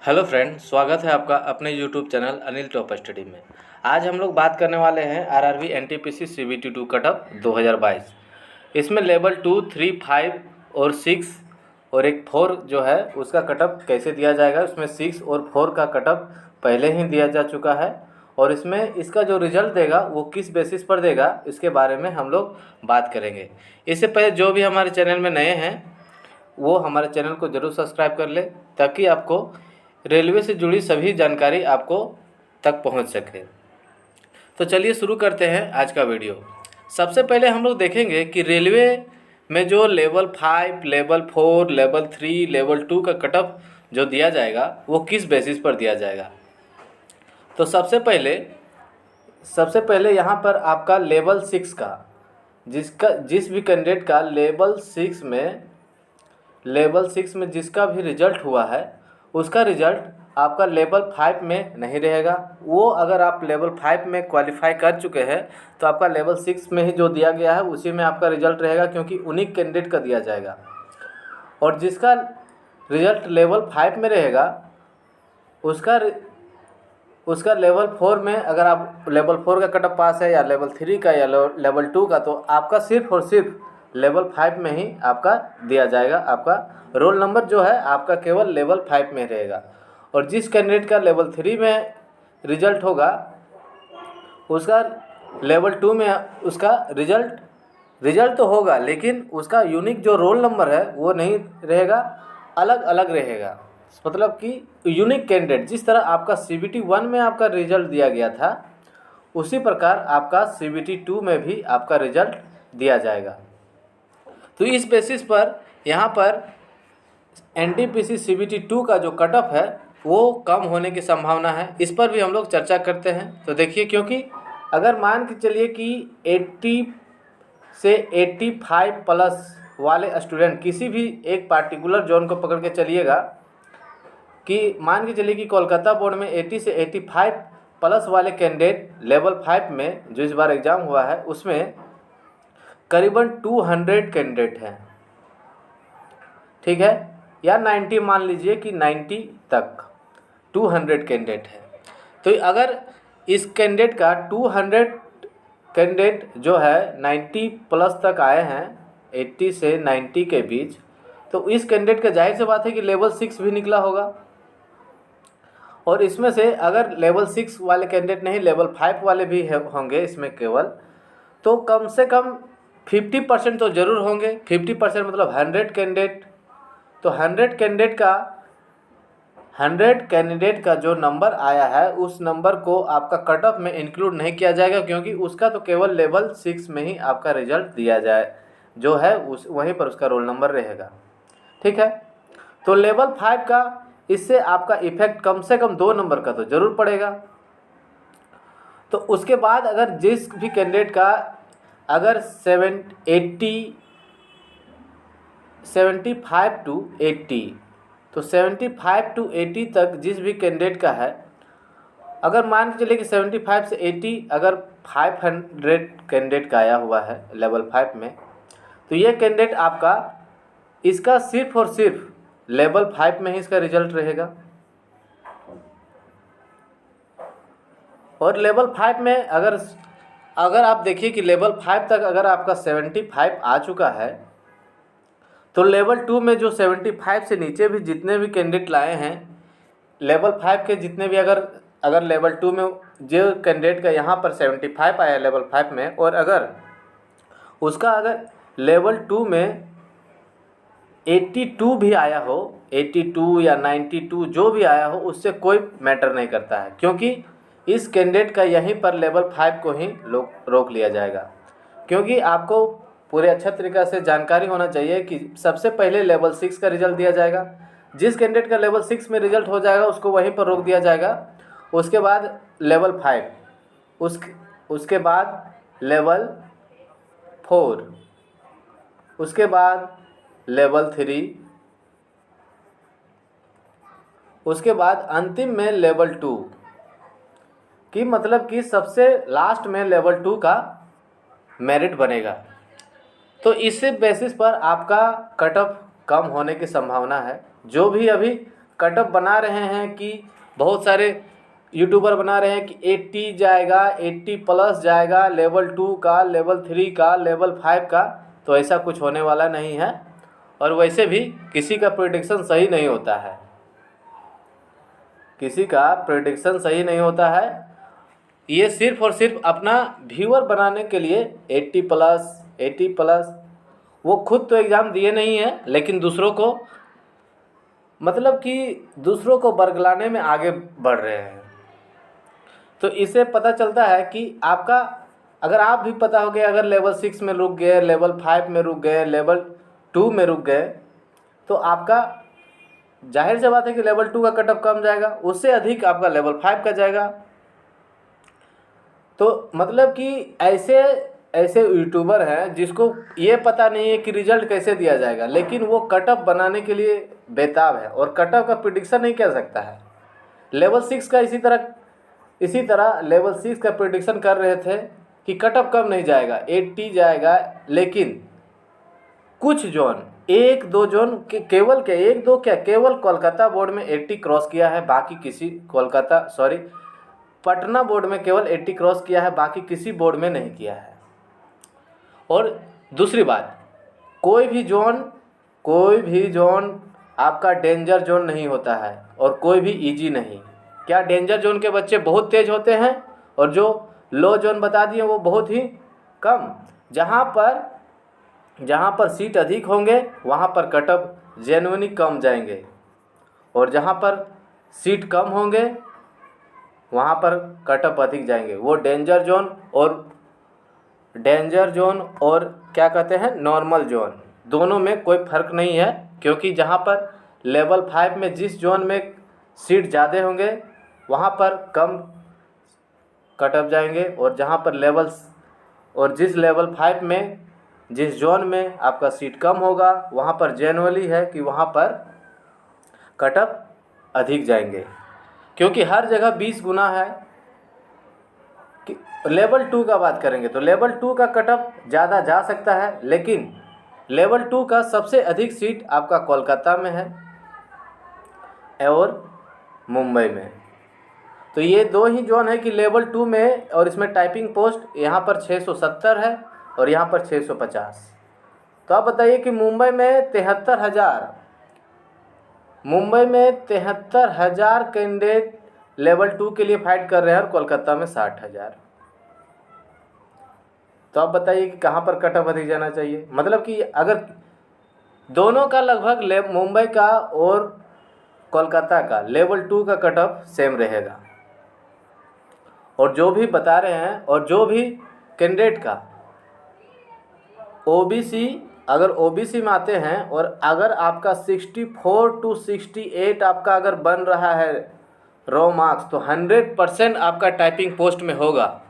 Hello friend, स्वागत है आपका अपने YouTube channel Anil top study में। आज हम लोग बात करने वाले हैं आरआरबी एनटीपीसी सीबीटी 2 कटअप 2022। इसमें लेवल 2, 3, 5 और 6 और एक 4 जो है उसका कटअप कैसे दिया जाएगा। उसमें 6 और 4 का कटअप पहले ही दिया जा चुका है और इसमें इसका जो रिजल्ट देगा वो किस बेसिस पर देगा इसके बारे में हम लोग बात करेंगे। इससे पहले जो भी हमारे चैनल में नए हैं वो हमारे चैनल को ज़रूर सब्सक्राइब कर ले ताकि आपको रेलवे से जुड़ी सभी जानकारी आपको तक पहुंच सके। तो चलिए शुरू करते हैं आज का वीडियो। सबसे पहले हम लोग देखेंगे कि रेलवे में जो लेवल 5, लेवल 4, लेवल 3, लेवल 2 का कटअप जो दिया जाएगा वो किस बेसिस पर दिया जाएगा। तो सबसे पहले यहाँ पर आपका लेवल 6 का जिस भी कैंडिडेट का लेवल 6 में जिसका भी रिजल्ट हुआ है उसका रिजल्ट आपका लेवल 5 में नहीं रहेगा। वो अगर आप लेवल 5 में क्वालिफाई कर चुके हैं तो आपका लेवल 6 में ही जो दिया गया है उसी में आपका रिजल्ट रहेगा, क्योंकि उन्हीं कैंडिडेट का दिया जाएगा। और जिसका रिजल्ट लेवल 5 में रहेगा उसका लेवल 4 में, अगर आप लेवल 4 का कटअप पास है या लेवल 3 का या लेवल 2 का, तो आपका सिर्फ और सिर्फ लेवल 5 में ही आपका दिया जाएगा। आपका रोल नंबर जो है आपका केवल लेवल 5 में रहेगा। और जिस कैंडिडेट का लेवल 3 में रिजल्ट होगा उसका लेवल 2 में उसका रिजल्ट तो होगा, लेकिन उसका यूनिक जो रोल नंबर है वो नहीं रहेगा, अलग अलग रहेगा। मतलब कि यूनिक कैंडिडेट, जिस तरह आपका CBT 1 में आपका रिजल्ट दिया गया था उसी प्रकार आपका CBT 2 में भी आपका रिजल्ट दिया जाएगा। तो इस बेसिस पर यहाँ पर एनटीपीसी CBT 2 का जो कटअप है वो कम होने की संभावना है। इस पर भी हम लोग चर्चा करते हैं। तो देखिए, क्योंकि अगर मान के चलिए कि 80 से 85 प्लस वाले स्टूडेंट, किसी भी एक पार्टिकुलर जोन को पकड़ के चलिएगा कि मान के चलिए कि कोलकाता बोर्ड में 80 से 85 प्लस वाले कैंडिडेट लेवल 5 में जो इस बार एग्ज़ाम हुआ है उसमें करीबन 200 कैंडिडेट हैं, ठीक है, या 90 मान लीजिए कि 90 तक 200 कैंडिडेट है। तो अगर इस कैंडिडेट का 200 कैंडिडेट जो है 90 प्लस तक आए हैं, 80 से 90 के बीच, तो इस कैंडिडेट का जाहिर सी बात है कि लेवल 6 भी निकला होगा। और इसमें से अगर लेवल 6 वाले कैंडिडेट नहीं, लेवल 5 वाले भी होंगे इसमें केवल, तो कम से कम 50% तो ज़रूर होंगे। 50% मतलब 100 कैंडिडेट। तो 100 कैंडिडेट का जो नंबर आया है उस नंबर को आपका कट ऑफ में इंक्लूड नहीं किया जाएगा, क्योंकि उसका तो केवल लेवल 6 में ही आपका रिजल्ट दिया जाए जो है वहीं पर उसका रोल नंबर रहेगा, ठीक है। तो लेवल 5 का इससे आपका इफेक्ट कम से कम 2 नंबर का तो ज़रूर पड़ेगा। तो उसके बाद अगर जिस भी कैंडिडेट का अगर 75 टू 80, तो 75 टू 80 तक जिस भी कैंडिडेट का है, अगर मान के चलिए कि 75 से 80 अगर 500 कैंडिडेट का आया हुआ है लेवल 5 में, तो ये कैंडिडेट आपका इसका सिर्फ और सिर्फ लेवल 5 में ही इसका रिजल्ट रहेगा। और लेवल 5 में अगर आप देखिए कि लेवल 5 तक अगर आपका 75 आ चुका है, तो लेवल 2 में जो 75 से नीचे भी जितने भी कैंडिडेट लाए हैं लेवल 5 के, जितने भी अगर लेवल 2 में जो कैंडिडेट का यहाँ पर 75 आया लेवल 5 में, और अगर उसका लेवल 2 में 82 भी आया हो, 82 या 92 जो भी आया हो, उससे कोई मैटर नहीं करता है, क्योंकि इस कैंडिडेट का यहीं पर लेवल 5 को ही रोक लिया जाएगा। क्योंकि आपको पूरे अच्छा तरीक़ा से जानकारी होना चाहिए कि सबसे पहले लेवल 6 का रिजल्ट दिया जाएगा। जिस कैंडिडेट का लेवल 6 में रिजल्ट हो जाएगा उसको वहीं पर रोक दिया जाएगा। उसके बाद लेवल 5, उसके बाद लेवल 4, उसके बाद लेवल 3, उसके बाद अंतिम में लेवल 2 की, मतलब कि सबसे लास्ट में लेवल 2 का मेरिट बनेगा। तो इस बेसिस पर आपका कट ऑफ कम होने की संभावना है। जो भी अभी कट ऑफ बना रहे हैं कि बहुत सारे यूट्यूबर बना रहे हैं कि 80 जाएगा, 80 प्लस जाएगा लेवल 2 का, लेवल 3 का, लेवल 5 का, तो ऐसा कुछ होने वाला नहीं है। और वैसे भी किसी का प्रेडिक्शन सही नहीं होता है, किसी का प्रेडिक्शन सही नहीं होता है। ये सिर्फ और सिर्फ अपना व्यूअर बनाने के लिए 80 प्लस 80 प्लस, वो खुद तो एग्ज़ाम दिए नहीं है लेकिन दूसरों को, मतलब कि दूसरों को बरगलाने में आगे बढ़ रहे हैं। तो इससे पता चलता है कि आपका, अगर आप भी पता हो गया, अगर लेवल 6 में रुक गए, लेवल 5 में रुक गए, लेवल 2 में रुक गए, तो आपका जाहिर सी बात है कि लेवल 2 का कट ऑफ कम जाएगा, उससे अधिक आपका लेवल 5 का जाएगा। तो मतलब कि ऐसे ऐसे यूट्यूबर हैं जिसको ये पता नहीं है कि रिजल्ट कैसे दिया जाएगा, लेकिन वो कट ऑफ बनाने के लिए बेताब है और कट ऑफ का प्रिडिक्शन नहीं कर सकता है। लेवल 6 का इसी तरह लेवल 6 का प्रिडिक्शन कर रहे थे कि कट ऑफ कम नहीं जाएगा, 80 जाएगा, लेकिन कुछ जोन, एक दो जोन केवल कोलकाता बोर्ड में 80 क्रॉस किया है, बाकी किसी पटना बोर्ड में केवल 80 क्रॉस किया है, बाकी किसी बोर्ड में नहीं किया है। और दूसरी बात, कोई भी जोन आपका डेंजर जोन नहीं होता है और कोई भी इजी नहीं। क्या डेंजर जोन के बच्चे बहुत तेज होते हैं और जो लो जोन बता दिए वो बहुत ही कम। जहाँ पर सीट अधिक होंगे वहाँ पर कट ऑफ जेन्युइनली कम जाएंगे, और जहाँ पर सीट कम होंगे वहाँ पर कट ऑफ अधिक जाएंगे। वो डेंजर जोन और क्या कहते हैं नॉर्मल जोन, दोनों में कोई फ़र्क नहीं है, क्योंकि जहाँ पर लेवल 5 में जिस जोन में सीट ज़्यादा होंगे वहाँ पर कम कट ऑफ जाएंगे, और जिस लेवल 5 में जिस जोन में आपका सीट कम होगा वहाँ पर जेन्युइनली है कि वहाँ पर कट ऑफ अधिक जाएंगे, क्योंकि हर जगह 20 गुना है। कि लेवल 2 का बात करेंगे तो लेवल 2 का कट ऑफ ज़्यादा जा सकता है, लेकिन लेवल 2 का सबसे अधिक सीट आपका कोलकाता में है और मुंबई में। तो ये दो ही जोन है कि लेवल 2 में, और इसमें टाइपिंग पोस्ट यहाँ पर 670 है और यहाँ पर 650। तो आप बताइए कि मुंबई में 73,000 कैंडिडेट लेवल 2 के लिए फाइट कर रहे हैं और कोलकाता में 60,000। तो आप बताइए कि कहाँ पर कट ऑफ अधिक जाना चाहिए। मतलब कि अगर दोनों का लगभग मुंबई का और कोलकाता का लेवल 2 का कट ऑफ सेम रहेगा, और जो भी बता रहे हैं और जो भी कैंडिडेट का ओबीसी, अगर ओबीसी में आते हैं और अगर आपका 64 to 68 आपका अगर बन रहा है रो मार्क्स, तो 100% आपका टाइपिंग पोस्ट में होगा।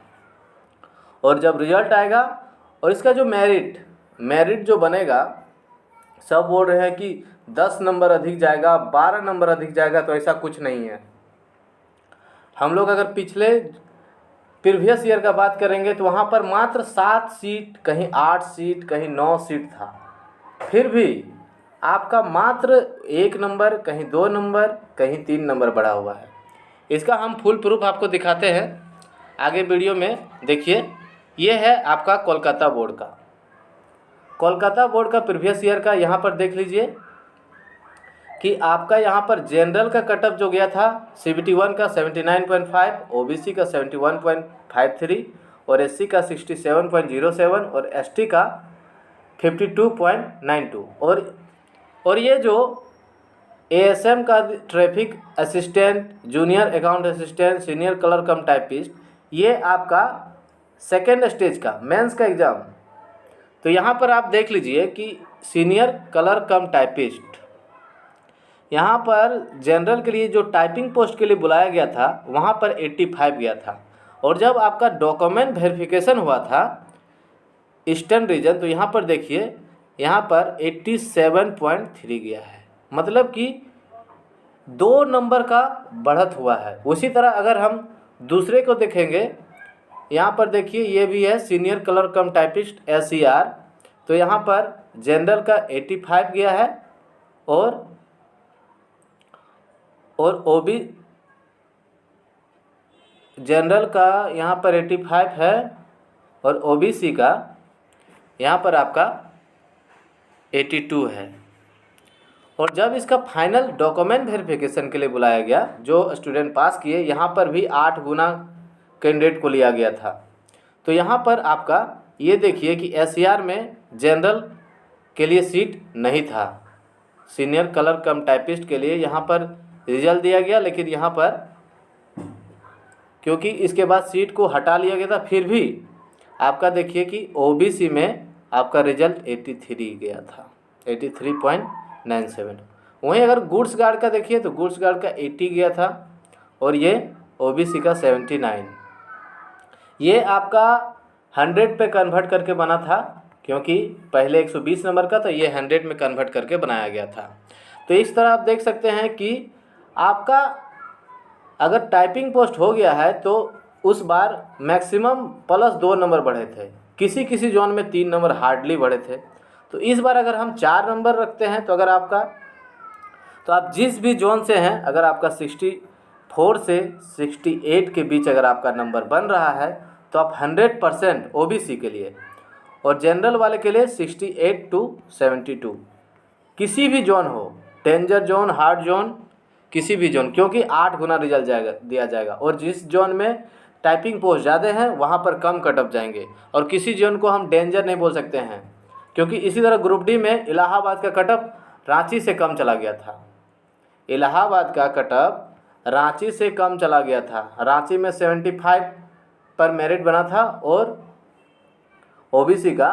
और जब रिजल्ट आएगा और इसका जो मेरिट जो बनेगा, सब बोल रहे हैं कि 10 नंबर अधिक जाएगा, 12 नंबर अधिक जाएगा, तो ऐसा कुछ नहीं है। हम लोग अगर प्रीवियस ईयर का बात करेंगे तो वहाँ पर मात्र 7 सीट, कहीं 8 सीट, कहीं 9 सीट था, फिर भी आपका मात्र 1 नंबर, कहीं 2 नंबर, कहीं 3 नंबर बढ़ा हुआ है। इसका हम फुल प्रूफ आपको दिखाते हैं आगे वीडियो में। देखिए, ये है आपका कोलकाता बोर्ड का प्रीवियस ईयर का। यहाँ पर देख लीजिए कि आपका यहाँ पर जनरल का कट ऑफ जो गया था CBT 1 का 79.5, OBC का 71.53 और SC का 67.07 और ST का 52.92। और ये जो ASM का traffic assistant, junior account assistant, senior colour कम टाइपिस्ट, ये आपका सेकेंड स्टेज का मेंस का एग्ज़ाम। तो यहाँ पर आप देख लीजिए कि सीनियर कलर कम टाइपिस्ट, यहाँ पर जनरल के लिए जो टाइपिंग पोस्ट के लिए बुलाया गया था वहाँ पर 85 गया था, और जब आपका डॉक्यूमेंट वेरिफिकेशन हुआ था ईस्टर्न रीजन, तो यहाँ पर देखिए यहाँ पर 87.3 गया है। मतलब कि 2 नंबर का बढ़त हुआ है। उसी तरह अगर हम दूसरे को देखेंगे, यहाँ पर देखिए ये भी है सीनियर कलर कम टाइपिस्ट SCR, तो यहाँ पर जनरल का 85 गया है और और ओबी जनरल का यहाँ पर 85 है और ओबीसी का यहाँ पर आपका 82 है। और जब इसका फाइनल डॉक्यूमेंट वेरिफिकेशन के लिए बुलाया गया, जो स्टूडेंट पास किए, यहाँ पर भी 8 गुना कैंडिडेट को लिया गया था। तो यहाँ पर आपका ये देखिए कि एससीआर में जनरल के लिए सीट नहीं था, सीनियर कलर कम टाइपिस्ट के लिए यहाँ पर रिजल्ट दिया गया, लेकिन यहाँ पर क्योंकि इसके बाद सीट को हटा लिया गया था, फिर भी आपका देखिए कि ओबीसी में आपका रिजल्ट 83 गया था, 83.97। वहीं अगर गुड्स गार्ड का देखिए तो गुड्स गार्ड का 80 गया था और ये ओबीसी का 79। ये आपका 100 पे कन्वर्ट करके बना था, क्योंकि पहले 120 नंबर का, तो ये 100 में कन्वर्ट करके बनाया गया था। तो इस तरह आप देख सकते हैं कि आपका अगर टाइपिंग पोस्ट हो गया है तो उस बार मैक्सिमम +2 नंबर बढ़े थे, किसी किसी जोन में 3 नंबर हार्डली बढ़े थे। तो इस बार अगर हम 4 नंबर रखते हैं तो अगर आपका, तो आप जिस भी जोन से हैं, अगर आपका 64 से 68 के बीच अगर आपका नंबर बन रहा है तो आप 100% ओबीसी के लिए, और जनरल वाले के लिए 68 to 72, किसी भी जोन हो, डेंजर जोन, हार्ड जोन, किसी भी जोन, क्योंकि 8 गुना रिजल्ट दिया जाएगा। और जिस जोन में टाइपिंग पोस्ट ज़्यादा हैं वहाँ पर कम कटअप जाएंगे, और किसी जोन को हम डेंजर नहीं बोल सकते हैं, क्योंकि इसी तरह ग्रुप डी में इलाहाबाद का कटअप रांची से कम चला गया था। इलाहाबाद का कटअप रांची से कम चला गया था, रांची में 75 पर मेरिट बना था और ओबीसी का,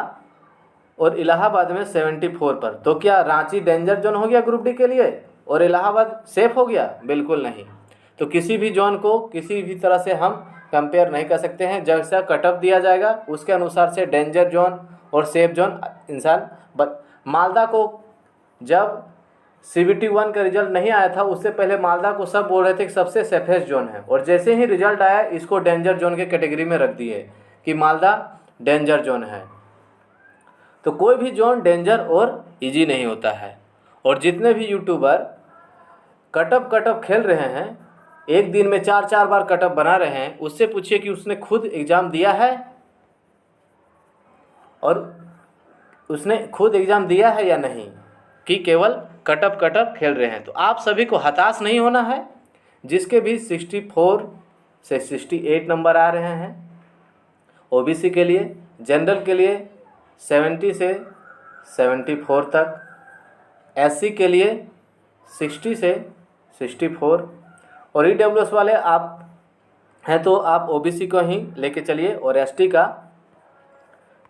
और इलाहाबाद में 74 पर। तो क्या रांची डेंजर जोन हो गया ग्रुप डी के लिए और इलाहाबाद सेफ हो गया? बिल्कुल नहीं। तो किसी भी जोन को किसी भी तरह से हम कंपेयर नहीं कर सकते हैं। जैसा कटअप दिया जाएगा उसके अनुसार से डेंजर जोन और सेफ जोन इंसान मालदा को जब CBT 1 का रिजल्ट नहीं आया था उससे पहले मालदा को सब बोल रहे थे कि सबसे सेफेस्ट जोन है, और जैसे ही रिजल्ट आया इसको डेंजर जोन के कैटेगरी में रख दिए कि मालदा डेंजर जोन है। तो कोई भी जोन डेंजर और इजी नहीं होता है। और जितने भी यूट्यूबर कटअप खेल रहे हैं, एक दिन में 4 बार कटअप बना रहे हैं, उससे पूछिए कि उसने खुद एग्ज़ाम दिया है, और उसने खुद एग्ज़ाम दिया है या नहीं, कि केवल कटअप खेल रहे हैं। तो आप सभी को हताश नहीं होना है। जिसके भी 64 से 68 नंबर आ रहे हैं ओबीसी के लिए, जनरल के लिए 70 से 74 तक, एससी के लिए 60 से 64, और ईडब्ल्यूएस वाले आप हैं तो आप ओबीसी को ही लेके चलिए, और एसटी का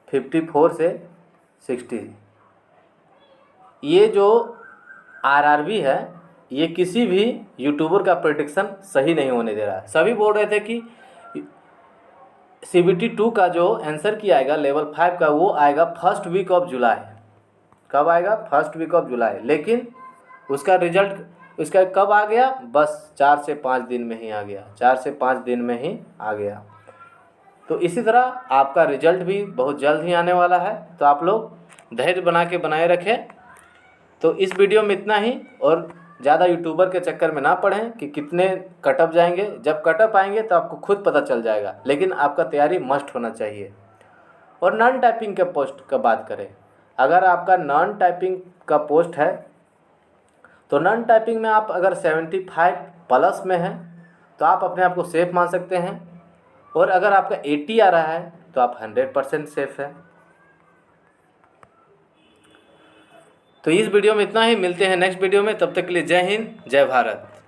54 से 60। ये जो आरआरबी है ये किसी भी यूट्यूबर का प्रेडिक्शन सही नहीं होने दे रहा है। सभी बोल रहे थे कि CBT 2 का जो आंसर किया आएगा लेवल 5 का, वो आएगा फर्स्ट वीक ऑफ जुलाई। कब आएगा? First week of July. लेकिन उसका रिजल्ट उसका कब आ गया? बस 4 से 5 दिन में ही आ गया, 4 से 5 दिन में ही आ गया। तो इसी तरह आपका रिजल्ट भी बहुत जल्द ही आने वाला है। तो आप लोग धैर्य बना के बनाए रखें। तो इस वीडियो में इतना ही, और ज़्यादा यूट्यूबर के चक्कर में ना पड़ें कि कितने कटअप जाएंगे। जब कटअप आएंगे तो आपको खुद पता चल जाएगा, लेकिन आपका तैयारी मस्ट होना चाहिए। और नॉन टाइपिंग के पोस्ट का बात करें, अगर आपका नॉन टाइपिंग का पोस्ट है तो नॉन टाइपिंग में आप अगर 75+ में हैं तो आप अपने आप को सेफ़ मान सकते हैं, और अगर आपका 80 आ रहा है तो आप 100% सेफ़ है। तो इस वीडियो में इतना ही, मिलते हैं नेक्स्ट वीडियो में। तब तक के लिए जय हिंद, जय भारत।